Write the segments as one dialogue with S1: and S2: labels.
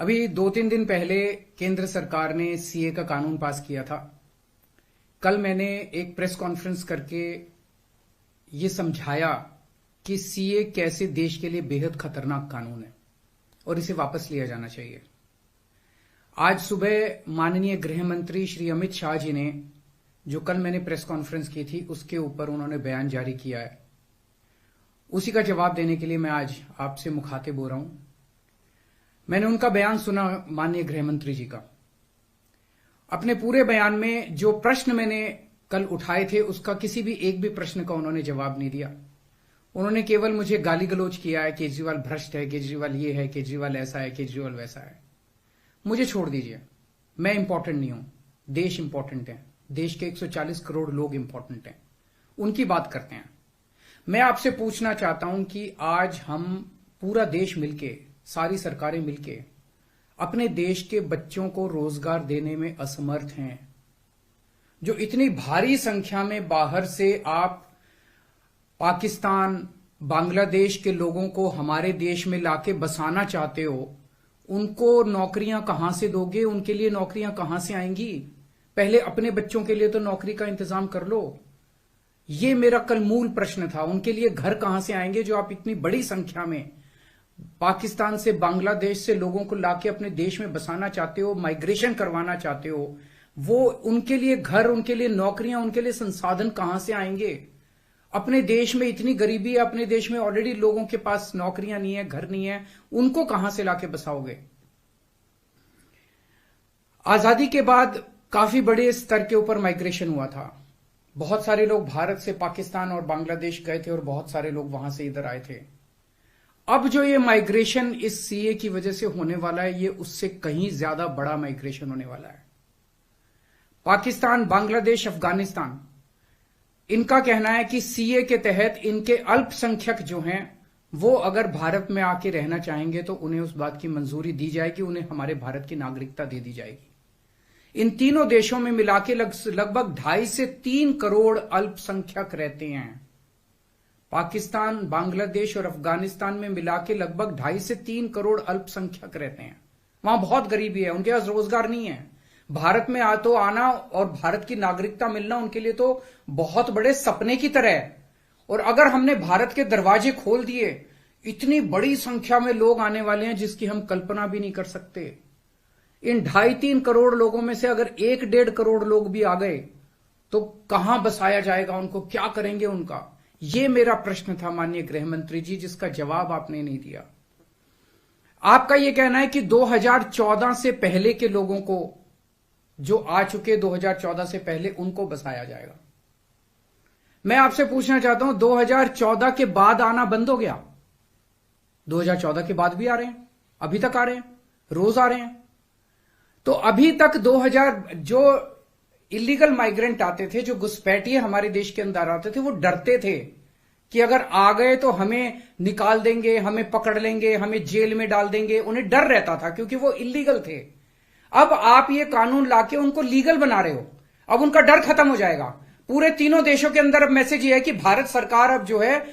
S1: अभी 2-3 दिन पहले केंद्र सरकार ने सीए का कानून पास किया था। कल मैंने एक प्रेस कॉन्फ्रेंस करके ये समझाया कि सीए कैसे देश के लिए बेहद खतरनाक कानून है और इसे वापस लिया जाना चाहिए। आज सुबह माननीय गृह मंत्री श्री अमित शाह जी ने, जो कल मैंने प्रेस कॉन्फ्रेंस की थी उसके ऊपर उन्होंने बयान जारी किया है, उसी का जवाब देने के लिए मैं आज आपसे मुखातिब हो रहा हूं। मैंने उनका बयान सुना, माननीय गृह मंत्री जी का। अपने पूरे बयान में जो प्रश्न मैंने कल उठाए थे उसका किसी भी एक भी प्रश्न का उन्होंने जवाब नहीं दिया। उन्होंने केवल मुझे गाली गलौज किया है, केजरीवाल भ्रष्ट है, केजरीवाल ये है, केजरीवाल ऐसा है, केजरीवाल वैसा है। मुझे छोड़ दीजिए, मैं इंपॉर्टेंट नहीं हूं, देश इंपॉर्टेंट है, देश के 140 करोड़ लोग इंपॉर्टेंट हैं, उनकी बात करते हैं। मैं आपसे पूछना चाहता हूं कि आज हम पूरा देश मिलके, सारी सरकारें मिलके अपने देश के बच्चों को रोजगार देने में असमर्थ हैं। जो इतनी भारी संख्या में बाहर से आप पाकिस्तान, बांग्लादेश के लोगों को हमारे देश में लाके बसाना चाहते हो, उनको नौकरियां कहां से दोगे? उनके लिए नौकरियां कहां से आएंगी? पहले अपने बच्चों के लिए तो नौकरी का इंतजाम कर लो। ये मेरा कल मूल प्रश्न था। उनके लिए घर कहां से आएंगे जो आप इतनी बड़ी संख्या में पाकिस्तान से, बांग्लादेश से लोगों को लाके अपने देश में बसाना चाहते हो, माइग्रेशन करवाना चाहते हो? वो उनके लिए घर, उनके लिए नौकरियां, उनके लिए संसाधन कहां से आएंगे? अपने देश में इतनी गरीबी है, अपने देश में ऑलरेडी लोगों के पास नौकरियां नहीं है, घर नहीं है, उनको कहां से लाके बसाओगे? आजादी के बाद काफी बड़े स्तर के ऊपर माइग्रेशन हुआ था। बहुत सारे लोग भारत से पाकिस्तान और बांग्लादेश गए थे और बहुत सारे लोग वहां से इधर आए थे। अब जो ये माइग्रेशन इस सीए की वजह से होने वाला है, ये उससे कहीं ज्यादा बड़ा माइग्रेशन होने वाला है। पाकिस्तान, बांग्लादेश, अफगानिस्तान, इनका कहना है कि सीए के तहत इनके अल्पसंख्यक जो हैं वो अगर भारत में आके रहना चाहेंगे तो उन्हें उस बात की मंजूरी दी जाएगी, उन्हें हमारे भारत की नागरिकता दे दी जाएगी। इन तीनों देशों में मिला के लगभग 2.5 से 3 करोड़ अल्पसंख्यक रहते हैं। पाकिस्तान, बांग्लादेश और अफगानिस्तान में मिला के लगभग 2.5 से 3 करोड़ अल्पसंख्यक रहते हैं। वहां बहुत गरीबी है, उनके पास रोजगार नहीं है। भारत में आना और भारत की नागरिकता मिलना उनके लिए तो बहुत बड़े सपने की तरह है। और अगर हमने भारत के दरवाजे खोल दिए, इतनी बड़ी संख्या में लोग आने वाले हैं जिसकी हम कल्पना भी नहीं कर सकते। इन 2.5-3 करोड़ लोगों में से अगर 1-1.5 करोड़ लोग भी आ गए तो कहां बसाया जाएगा उनको? क्या करेंगे उनका? ये मेरा प्रश्न था माननीय गृह मंत्री जी, जिसका जवाब आपने नहीं दिया। आपका यह कहना है कि 2014 से पहले के लोगों को, जो आ चुके 2014 से पहले, उनको बसाया जाएगा। मैं आपसे पूछना चाहता हूं, 2014 के बाद आना बंद हो गया? 2014 के बाद भी आ रहे हैं, अभी तक आ रहे हैं, रोज आ रहे हैं। तो अभी तक 2000 जो इलीगल माइग्रेंट आते थे, जो घुसपैठिए हमारे देश के अंदर आते थे, वो डरते थे कि अगर आ गए तो हमें निकाल देंगे, हमें पकड़ लेंगे, हमें जेल में डाल देंगे। उन्हें डर रहता था क्योंकि वो इलीगल थे। अब आप ये कानून लाके उनको लीगल बना रहे हो, अब उनका डर खत्म हो जाएगा। पूरे तीनों देशों के अंदर अब मैसेज ये है कि भारत सरकार अब जो है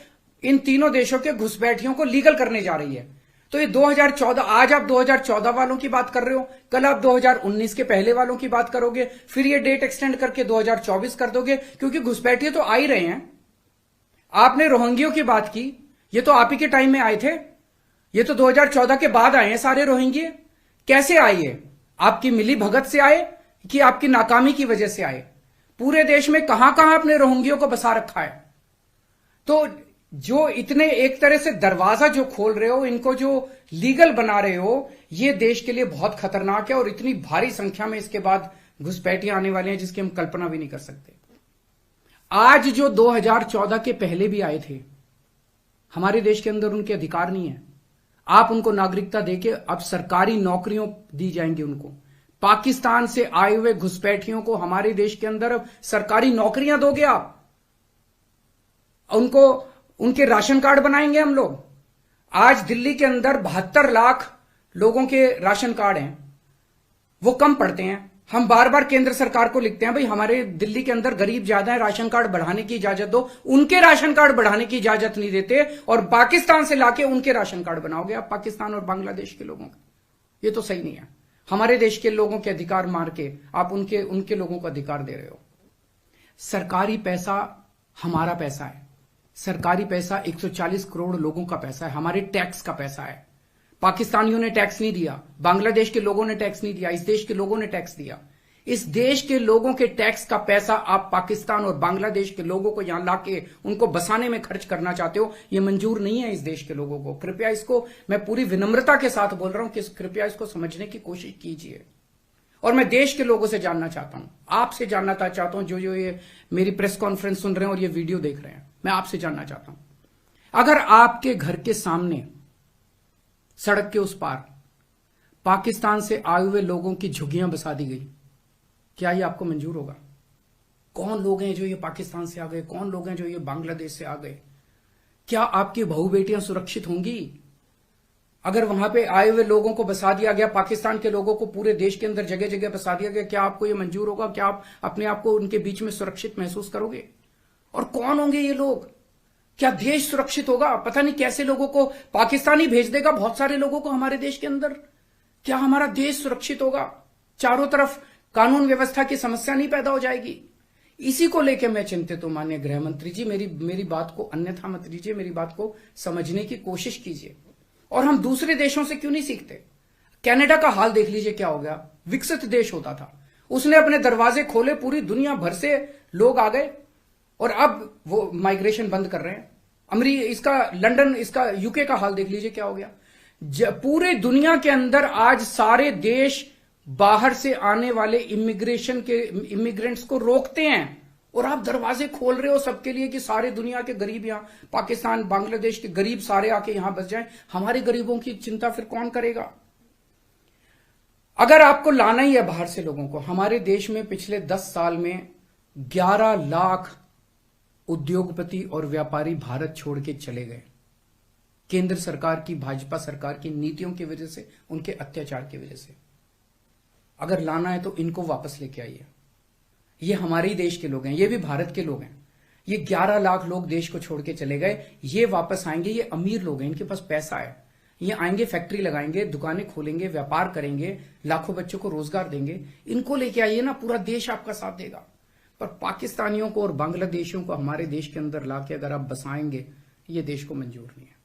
S1: इन तीनों देशों के घुसपैठियों को लीगल करने जा रही है। तो ये 2014, आज आप 2014 वालों की बात कर रहे हो, कल आप 2019 के पहले वालों की बात करोगे, फिर ये डेट एक्सटेंड करके 2024 कर दोगे, क्योंकि घुसपैठिए तो आ ही रहे हैं। आपने रोहिंग्यों की बात की, ये तो आप ही के टाइम में आए थे, ये तो 2014 के बाद आए हैं सारे रोहिंग्ये। कैसे आए? ये आपकी मिली भगत से आए कि आपकी नाकामी की वजह से आए? पूरे देश में कहां कहां आपने रोहिंग्यों को बसा रखा है? तो जो इतने एक तरह से दरवाजा जो खोल रहे हो, इनको जो लीगल बना रहे हो, ये देश के लिए बहुत खतरनाक है। और इतनी भारी संख्या में इसके बाद घुसपैठिए आने वाले हैं जिसकी हम कल्पना भी नहीं कर सकते। आज जो 2014 के पहले भी आए थे, हमारे देश के अंदर उनके अधिकार नहीं है। आप उनको नागरिकता देके अब सरकारी नौकरियों दी जाएंगी उनको। पाकिस्तान से आए हुए घुसपैठियों को हमारे देश के अंदर अब सरकारी नौकरियां दोगे आप, उनको उनके राशन कार्ड बनाएंगे हम लोग। आज दिल्ली के अंदर 72 लाख लोगों के राशन कार्ड हैं, वो कम पड़ते हैं। हम बार बार केंद्र सरकार को लिखते हैं, भाई हमारे दिल्ली के अंदर गरीब ज्यादा है, राशन कार्ड बढ़ाने की इजाजत दो। उनके राशन कार्ड बढ़ाने की इजाजत नहीं देते और पाकिस्तान से लाके उनके राशन कार्ड बनाओगे आप, पाकिस्तान और बांग्लादेश के लोगों का। ये तो सही नहीं है। हमारे देश के लोगों के अधिकार मार के आप उनके लोगों को अधिकार दे रहे हो। सरकारी पैसा हमारा पैसा है। सरकारी पैसा 140 करोड़ लोगों का पैसा है, हमारे टैक्स का पैसा है। पाकिस्तानियों ने टैक्स नहीं दिया, बांग्लादेश के लोगों ने टैक्स नहीं दिया, इस देश के लोगों ने टैक्स दिया। इस देश के लोगों के टैक्स का पैसा आप पाकिस्तान और बांग्लादेश के लोगों को यहां लाके उनको बसाने में खर्च करना चाहते हो, यह मंजूर नहीं है इस देश के लोगों को। कृपया इसको, मैं पूरी विनम्रता के साथ बोल रहा हूं कि कृपया इसको समझने की कोशिश कीजिए। और मैं देश के लोगों से जानना चाहता हूं, आपसे जानना चाहता हूं, जो ये मेरी प्रेस कॉन्फ्रेंस सुन रहे हैं और ये वीडियो देख रहे हैं, मैं आपसे जानना चाहता हूं, अगर आपके घर के सामने सड़क के उस पार पाकिस्तान से आए हुए लोगों की झुग्गियां बसा दी गई, क्या ये आपको मंजूर होगा? कौन लोग हैं जो ये पाकिस्तान से आ गए, कौन लोग हैं जो ये बांग्लादेश से आ गए? क्या आपकी बहू बेटियां सुरक्षित होंगी? अगर वहां पे आए हुए लोगों को बसा दिया गया, पाकिस्तान के लोगों को पूरे देश के अंदर जगह जगह बसा दिया गया, क्या आपको ये मंजूर होगा? क्या आप अपने आप को उनके बीच में सुरक्षित महसूस करोगे? और कौन होंगे ये लोग? क्या देश सुरक्षित होगा? पता नहीं कैसे लोगों को पाकिस्तान ही भेज देगा, बहुत सारे लोगों को हमारे देश के अंदर। क्या हमारा देश सुरक्षित होगा? चारों तरफ कानून व्यवस्था की समस्या नहीं पैदा हो जाएगी? इसी को लेकर मैं चिंतित हूं माननीय गृह मंत्री जी। मेरी बात को अन्यथा मत लीजिए, मेरी बात को समझने की कोशिश कीजिए। और हम दूसरे देशों से क्यों नहीं सीखते? कनाडा का हाल देख लीजिए, क्या हो गया। विकसित देश होता था, उसने अपने दरवाजे खोले, पूरी दुनिया भर से लोग आ गए और अब वो माइग्रेशन बंद कर रहे हैं। इसका लंदन, इसका यूके का हाल देख लीजिए, क्या हो गया। पूरे दुनिया के अंदर आज सारे देश बाहर से आने वाले इमिग्रेंट्स को रोकते हैं और आप दरवाजे खोल रहे हो सबके लिए कि सारे दुनिया के गरीब यहां, पाकिस्तान बांग्लादेश के गरीब सारे आके यहां बस जाएं। हमारे गरीबों की चिंता फिर कौन करेगा? अगर आपको लाना ही है बाहर से लोगों को, हमारे देश में पिछले 10 साल में 11 लाख उद्योगपति और व्यापारी भारत छोड़ के चले गए, केंद्र सरकार की, भाजपा सरकार की नीतियों की वजह से, उनके अत्याचार की वजह से। अगर लाना है तो इनको वापस लेके आइए। ये हमारे ही देश के लोग हैं, ये भी भारत के लोग हैं। ये 11 लाख लोग देश को छोड़ के चले गए, ये वापस आएंगे। ये अमीर लोग हैं, इनके पास पैसा है, ये आएंगे, फैक्ट्री लगाएंगे, दुकानें खोलेंगे, व्यापार करेंगे, लाखों बच्चों को रोजगार देंगे। इनको लेके आइए ना, पूरा देश आपका साथ देगा। पर पाकिस्तानियों को और बांग्लादेशियों को हमारे देश के अंदर लाके अगर आप बसाएंगे, ये देश को मंजूर नहीं है।